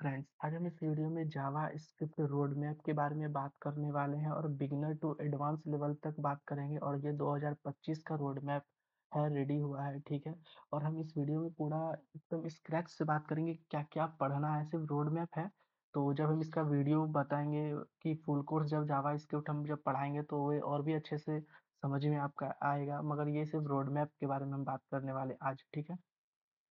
Friends, आज हम इस वीडियो में जावा स्क्रिप्ट रोड मैप के बारे में बात करने वाले हैं और बिगिनर टू एडवांस लेवल तक बात करेंगे। और ये 2025 का रोड मैप है, रेडी हुआ है, ठीक है। और हम इस वीडियो में पूरा एकदम स्क्रैच से बात करेंगे, क्या क्या पढ़ना है, सिर्फ रोड मैप है। तो जब हम इसका वीडियो बताएंगे कि फुल कोर्स जब जावा स्क्रिप्ट हम जब पढ़ाएंगे तो वो और भी अच्छे से समझ में आपका आएगा, मगर ये सिर्फ रोड मैप के बारे में हम बात करने वाले आज, ठीक है।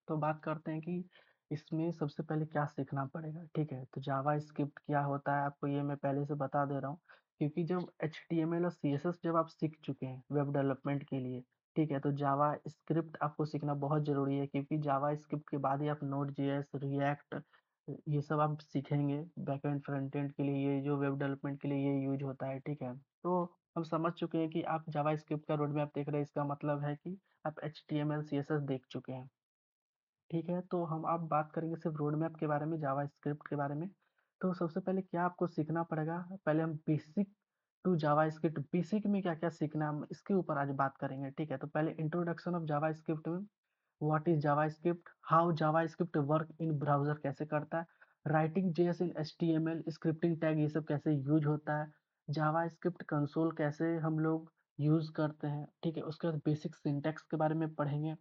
तो बात करते हैं कि इसमें सबसे पहले क्या सीखना पड़ेगा, ठीक है। तो जावा स्क्रिप्ट क्या होता है आपको ये मैं पहले से बता दे रहा हूँ, क्योंकि जब HTML और CSS जब आप सीख चुके हैं वेब डेवलपमेंट के लिए, ठीक है, तो जावा स्क्रिप्ट आपको सीखना बहुत ज़रूरी है, क्योंकि जावा स्क्रिप्ट के बाद ही आप नोड जेएस, रिएक्ट, ये सब आप सीखेंगे। बैकएंड फ्रंट एंड के लिए ये जो वेब डेवलपमेंट के लिए ये यूज होता है, ठीक है। तो हम समझ चुके हैं कि आप जावा स्क्रिप्ट का रोड मैप देख रहे हैं, इसका मतलब है कि आप HTML CSS देख चुके हैं, ठीक है। तो हम अब बात करेंगे सिर्फ रोड मैप के बारे में, जावा स्क्रिप्ट के बारे में। तो सबसे पहले क्या आपको सीखना पड़ेगा, पहले हम basic to JavaScript, basic में क्या क्या सीखना है हम इसके ऊपर आज बात करेंगे, ठीक है। तो पहले इंट्रोडक्शन ऑफ जावा स्क्रिप्ट में, what is Java script, how Java script work in browser, कैसे करता है, राइटिंग जेएस इन HTML, स्क्रिप्टिंग टैग ये सब कैसे यूज होता है, जावा स्क्रिप्ट कंसोल कैसे हम लोग यूज करते हैं, ठीक है। उसके बाद बेसिक सिंटैक्स के बारे में पढ़ेंगे,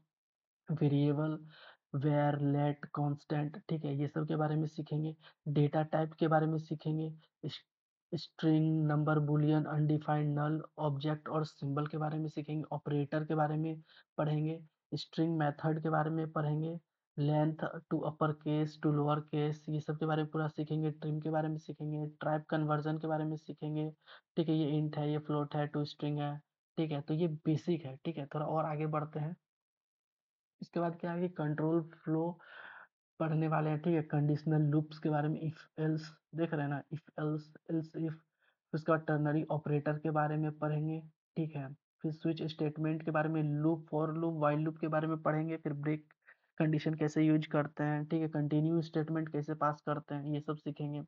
वेरिएबल, वेयर, लेट, कांस्टेंट, ठीक है, ये सब के बारे में सीखेंगे। डेटा टाइप के बारे में सीखेंगे, स्ट्रिंग, नंबर, बुलियन, अनडिफाइंड, नल, ऑब्जेक्ट और सिंबल के बारे में सीखेंगे। ऑपरेटर के बारे में पढ़ेंगे, स्ट्रिंग मेथड के बारे में पढ़ेंगे, length to upper case to lower case ये सब के बारे में पूरा सीखेंगे। ट्रिम के बारे में सीखेंगे, टाइप कन्वर्जन के बारे में सीखेंगे, ठीक है। ये इंट है, ये फ्लोट है, टू स्ट्रिंग है, ठीक है। तो ये बेसिक है, ठीक है। थोड़ा और आगे बढ़ते हैं। इसके बाद क्या है कि कंट्रोल फ्लो पढ़ने वाले हैं, ठीक है। कंडीशनल लूप्स के बारे में, इफ एल्स देख रहे हैं ना, इफ एल्स, एल्स इफ। उसके बाद टर्नरी ऑपरेटर के बारे में पढ़ेंगे, ठीक है। फिर स्विच स्टेटमेंट के बारे में, loop, for loop, while loop के बारे में पढ़ेंगे। फिर ब्रेक कंडीशन कैसे यूज करते हैं, ठीक है। कंटिन्यू स्टेटमेंट कैसे पास करते हैं, ये सब सीखेंगे।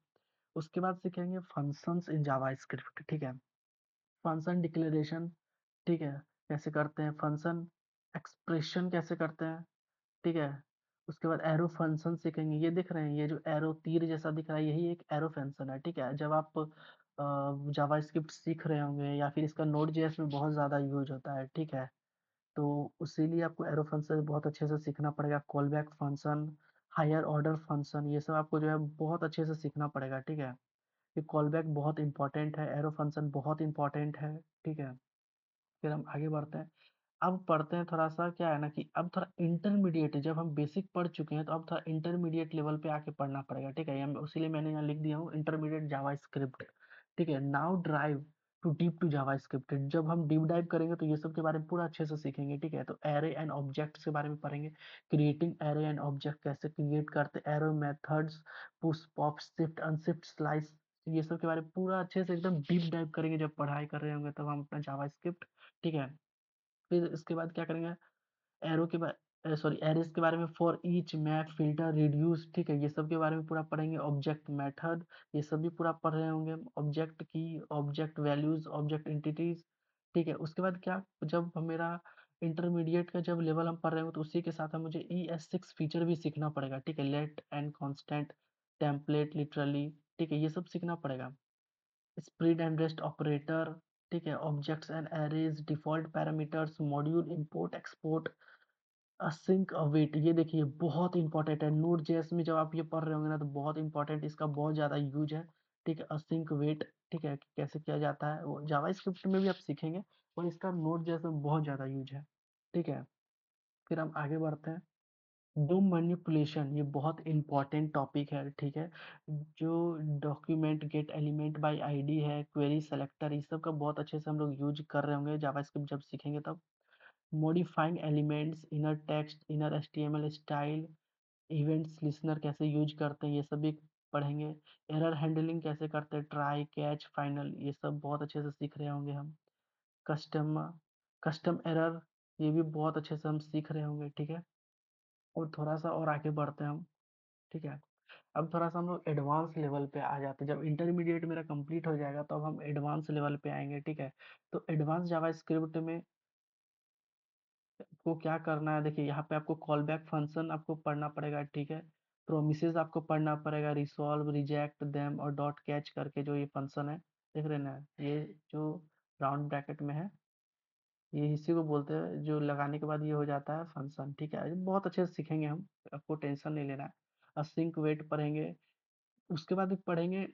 उसके बाद सीखेंगे फंक्शंस इन जावा स्क्रिप्ट, ठीक है। फंक्शन डिक्लेरेशन, ठीक है, कैसे करते हैं, फंक्शन एक्सप्रेशन कैसे करते हैं, ठीक है। उसके बाद एरो फंक्शन सीखेंगे, ये दिख रहे हैं, ये जो एरो तीर जैसा दिख रहा है यही एक एरो फंक्शन है, ठीक है। जब आप जावा स्क्रिप्ट सीख रहे होंगे या फिर इसका नोड जेएस में बहुत ज़्यादा यूज होता है, ठीक है। तो उसीलिए आपको एरो फंक्शन बहुत अच्छे से सीखना पड़ेगा। Callback function, higher order function, ये सब आपको जो है बहुत अच्छे से सीखना पड़ेगा, ठीक है। ये कॉल बैक बहुत इंपॉर्टेंट है, एरो फंक्शन बहुत इंपॉर्टेंट है, ठीक है। फिर हम आगे बढ़ते हैं। अब पढ़ते हैं थोड़ा सा, क्या है ना कि अब थोड़ा इंटरमीडिएट, जब हम बेसिक पढ़ चुके हैं तो अब थोड़ा इंटरमीडिएट लेवल पे आके पढ़ना पड़ेगा, ठीक है। उसीलिए मैंने यहाँ लिख दिया हूँ इंटरमीडिएट जावा स्क्रिप्ट, ठीक है। Now drive to deep to JavaScript, जब हम डीप डाइव करेंगे तो ये सब के बारे में पूरा अच्छे से सीखेंगे, ठीक है। तो एरे एंड ऑब्जेक्ट्स के बारे में पढ़ेंगे, क्रिएटिंग एरे एंड ऑब्जेक्ट कैसे क्रिएट करते, arrow methods, push, pop, shift, unshift, slice, ये सब के बारे में पूरा अच्छे से एकदम डीप डाइव करेंगे। जब पढ़ाई कर रहे होंगे तब हम अपना जावा स्क्रिप्ट, ठीक है। फिर इसके बाद क्या करेंगे, एरो के बाद सॉरी एरेस के बारे में, for each, map, filter, reduce, ठीक है, ये सब के बारे में पूरा पढ़ेंगे। ऑब्जेक्ट मेथड, ये सब भी पूरा पढ़ रहे होंगे। ऑब्जेक्ट की, ऑब्जेक्ट वैल्यूज, ऑब्जेक्ट एंटिटीज, ठीक है। उसके बाद क्या, जब मेरा इंटरमीडिएट का जब लेवल हम पढ़ रहे हो तो उसी के साथ हम मुझे ES6 फीचर भी सीखना पड़ेगा, ठीक है। Let and constant, template, literally, ठीक है, ये सब सीखना पड़ेगा। स्प्लिट एंड रेस्ट ऑपरेटर, ठीक है। Objects and arrays, default parameters, module, import export, async await, ये देखिए बहुत इंपॉर्टेंट है। नोड जेएस में जब आप ये पढ़ रहे होंगे ना तो बहुत इंपॉर्टेंट, इसका बहुत ज़्यादा यूज है, ठीक है। असिंक वेट, ठीक है, कि कैसे किया जाता है वो जावा स्क्रिप्ट में भी आप सीखेंगे, और इसका नोड जेएस में बहुत ज़्यादा यूज है, ठीक है। फिर हम आगे बढ़ते हैं। डो मैनिपुलेशन, ये बहुत इंपॉर्टेंट टॉपिक है, ठीक है। जो document gate element by ID है, क्वेरी सेलेक्टर, इस सब का बहुत अच्छे से हम लोग यूज कर रहे होंगे जावास्क्रिप्ट जब सीखेंगे तब। Modifying elements, inner text, inner HTML style, events listener कैसे यूज करते हैं ये सब भी पढ़ेंगे। एरर हैंडलिंग कैसे करते हैं, ट्राई, कैच, फाइनल, ये सब बहुत अच्छे से सीख रहे होंगे हम। कस्टम कस्टम एरर, ये भी बहुत अच्छे से हम सीख रहे होंगे, ठीक है। और थोड़ा सा और आगे बढ़ते हैं हम, ठीक है। अब थोड़ा सा हम लोग एडवांस लेवल पे आ जाते हैं, जब इंटरमीडिएट मेरा कंप्लीट हो जाएगा तो अब हम एडवांस लेवल पे आएंगे, ठीक है। तो एडवांस जावा स्क्रिप्ट में को क्या करना है, देखिए यहाँ पे आपको कॉल बैक फंक्शन आपको पढ़ना पड़ेगा, ठीक है। प्रोमिसेस आपको पढ़ना पड़ेगा, रिसॉल्व, रिजेक्ट, देम और डॉट कैच करके जो ये फंक्शन है, देख रहे हैं ना, ये जो राउंड ब्रैकेट में है, ये इसी को बोलते हैं, जो लगाने के बाद ये हो जाता है फंक्शन। ठीक है, ये बहुत अच्छे से सीखेंगे हम, आपको टेंशन नहीं लेना है। असिंक वेट पढ़ेंगे, उसके बाद भी पढ़ेंगे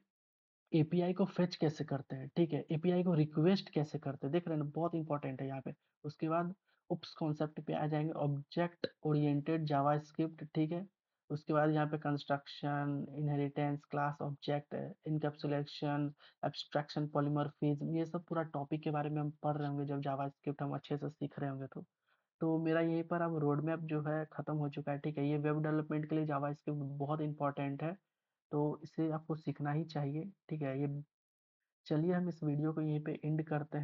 एपीआई को फेच कैसे करते हैं, ठीक है, एपीआई को रिक्वेस्ट कैसे करते हैं, देख रहे हैं ना, बहुत इंपॉर्टेंट है यहाँ पे। उसके बाद उप्स कॉन्सेप्ट पे आ जाएंगे, ऑब्जेक्ट ओरिएंटेड जावास्क्रिप्ट, ठीक है। उसके बाद यहाँ पे construction, inheritance, class object, encapsulation, abstraction, polymorphism, ये सब पूरा टॉपिक के बारे में हम पढ़ रहे होंगे जब जावास्क्रिप्ट हम अच्छे से सीख रहे होंगे तो मेरा यहीं पर अब रोड मैप जो है खत्म हो चुका है, ठीक है। ये वेब डेवलपमेंट के लिए जावास्क्रिप्ट बहुत इंपॉर्टेंट है, तो इसे आपको सीखना ही चाहिए, ठीक है। ये चलिए हम इस वीडियो को यहीं पे एंड करते हैं।